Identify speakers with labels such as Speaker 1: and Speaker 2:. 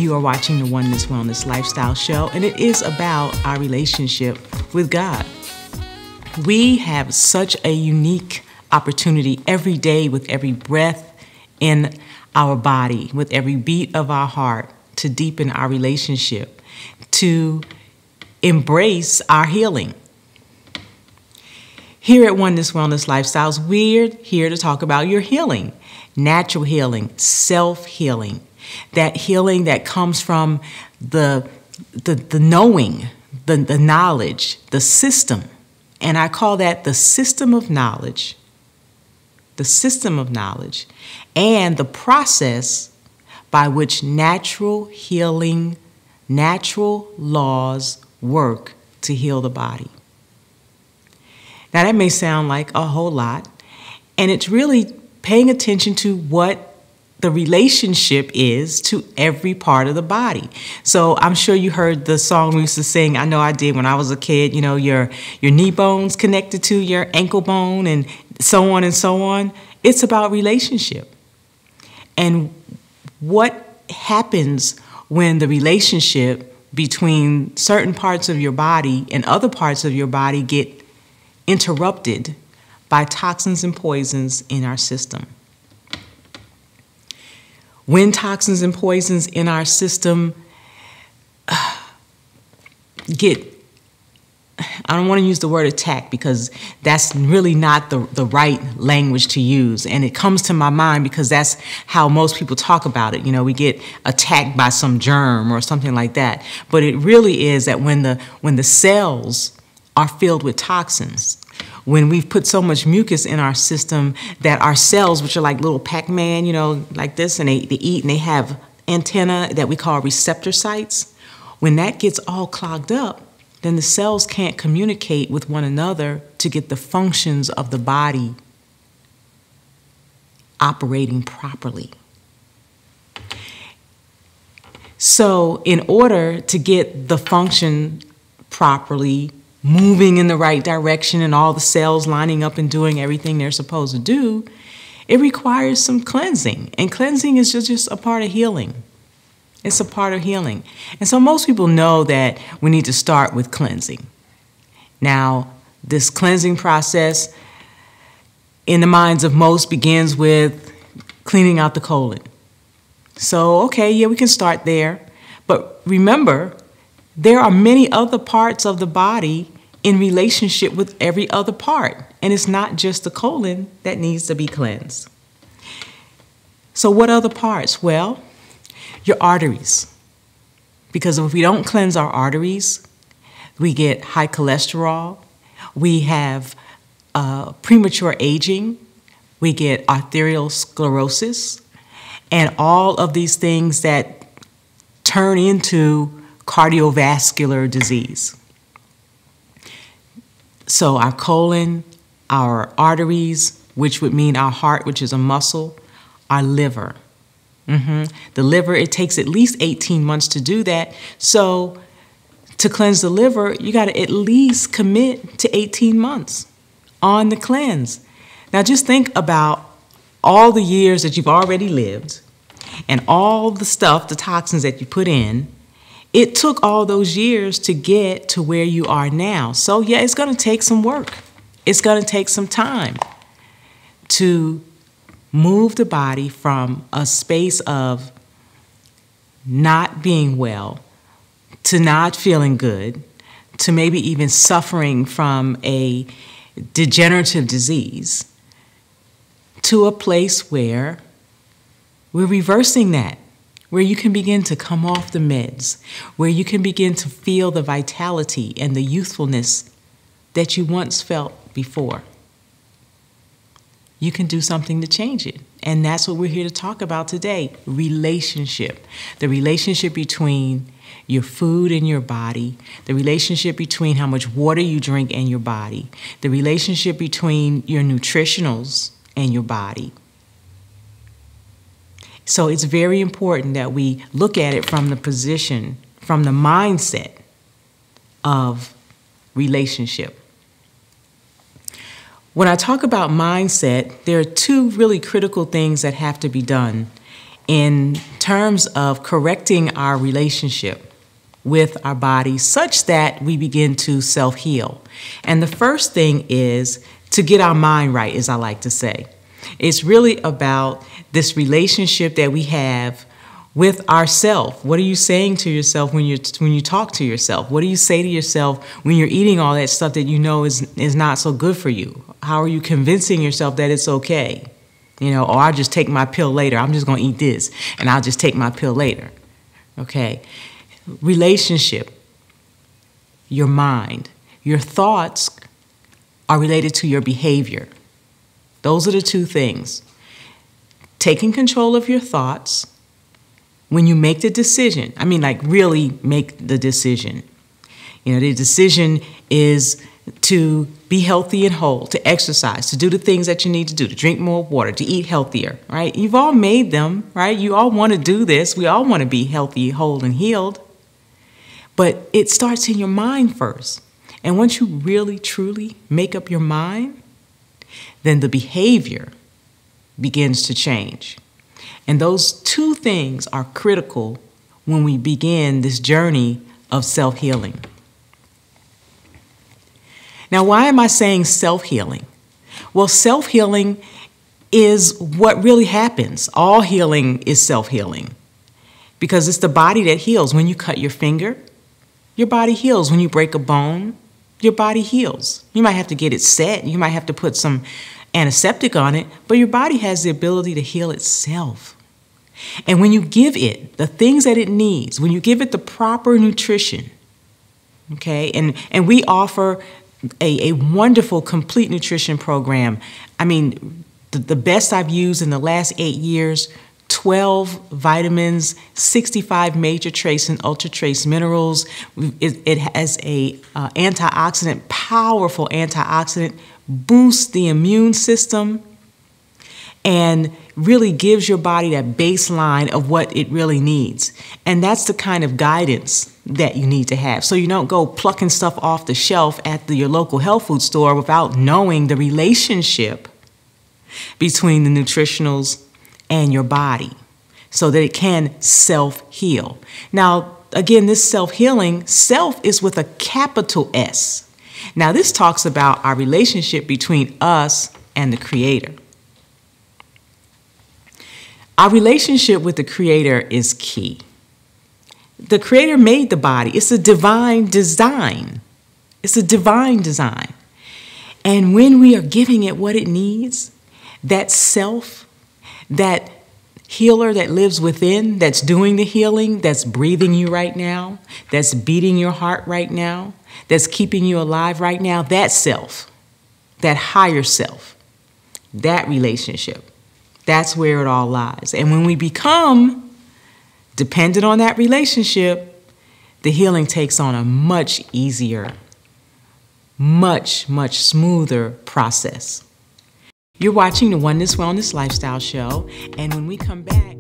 Speaker 1: You are watching the Oneness Wellness Lifestyle Show, and it is about our relationship with God. We have such a unique opportunity every day with every breath in our body, with every beat of our heart, to deepen our relationship, to embrace our healing. Here at Oneness Wellness Lifestyles, we're here to talk about your healing, natural healing, self-healing, that healing that comes from the knowing, the knowledge, the system. And I call that the system of knowledge, and the process by which natural healing, natural laws work to heal the body. Now that may sound like a whole lot, and it's really paying attention to what the relationship is to every part of the body. So I'm sure you heard the song we used to sing. I know I did when I was a kid. You know, your knee bone's connected to your ankle bone, and so on and so on. It's about relationship. And what happens when the relationship between certain parts of your body and other parts of your body get interrupted by toxins and poisons in our system? When toxins and poisons in our system get, I don't want to use the word attack because that's really not the right language to use. And it comes to my mind because that's how most people talk about it. You know, we get attacked by some germ or something like that. But it really is that when the cells are filled with toxins, when we've put so much mucus in our system that our cells, which are like little Pac-Man, you know, like this, and they eat and they have antenna that we call receptor sites, when that gets all clogged up, then the cells can't communicate with one another to get the functions of the body operating properly. So in order to get the function properly moving in the right direction and all the cells lining up and doing everything they're supposed to do, it requires some cleansing. And cleansing is just a part of healing. It's a part of healing. And so most people know that we need to start with cleansing. Now, this cleansing process in the minds of most begins with cleaning out the colon. So, okay, yeah, we can start there. But remember, there are many other parts of the body in relationship with every other part. And it's not just the colon that needs to be cleansed. So what other parts? Well, your arteries. Because if we don't cleanse our arteries, we get high cholesterol, we have premature aging, we get arterial sclerosis, and all of these things that turn into cardiovascular disease. So our colon, our arteries, which would mean our heart, which is a muscle, our liver. The liver, it takes at least 18 months to do that. So to cleanse the liver, you got to at least commit to 18 months on the cleanse. Now just think about all the years that you've already lived and all the stuff, the toxins that you put in. It took all those years to get to where you are now. So yeah, it's going to take some work. It's going to take some time to move the body from a space of not being well to not feeling good to maybe even suffering from a degenerative disease to a place where we're reversing that, where you can begin to come off the meds, where you can begin to feel the vitality and the youthfulness that you once felt before. You can do something to change it. And that's what we're here to talk about today, relationship. The relationship between your food and your body, the relationship between how much water you drink and your body, the relationship between your nutritionals and your body. So it's very important that we look at it from the position, from the mindset of relationship. When I talk about mindset, there are two really critical things that have to be done in terms of correcting our relationship with our body such that we begin to self-heal. And the first thing is to get our mind right, as I like to say. It's really about this relationship that we have with ourself. What are you saying to yourself when you talk to yourself? What do you say to yourself when you're eating all that stuff that you know is not so good for you? How are you convincing yourself that it's okay? Or I'll just take my pill later. I'm just going to eat this, and I'll just take my pill later. Okay? Relationship, your mind, your thoughts are related to your behavior. Those are the two things. Taking control of your thoughts when you make the decision. Really make the decision. The decision is to be healthy and whole, to exercise, to do the things that you need to do, to drink more water, to eat healthier, right? You've all made them, right? You all want to do this. We all want to be healthy, whole, and healed. But it starts in your mind first. And once you really, truly make up your mind, then the behavior begins to change. And those two things are critical when we begin this journey of self-healing. Now, why am I saying self-healing? Well, self-healing is what really happens. All healing is self-healing because it's the body that heals. When you cut your finger, your body heals. When you break a bone, your body heals. You might have to get it set. You might have to put some antiseptic on it, but your body has the ability to heal itself. And when you give it the things that it needs, when you give it the proper nutrition, okay, and we offer a wonderful complete nutrition program. The best I've used in the last 8 years, 12 vitamins, 65 major trace and ultra trace minerals. It has a antioxidant, powerful antioxidant, boosts the immune system, and really gives your body that baseline of what it really needs. And that's the kind of guidance that you need to have. So you don't go plucking stuff off the shelf at your local health food store without knowing the relationship between the nutritionals and your body so that it can self-heal. Now, again, this self-healing, self is with a capital S. Now, this talks about our relationship between us and the Creator. Our relationship with the Creator is key. The Creator made the body. It's a divine design. It's a divine design. And when we are giving it what it needs, that self, that healer that lives within, that's doing the healing, that's breathing you right now, that's beating your heart right now, that's keeping you alive right now, that self, that higher self, that relationship, that's where it all lies. And when we become dependent on that relationship, the healing takes on a much easier, much smoother process. You're watching the Oneness Wellness Lifestyle Show, and when we come back...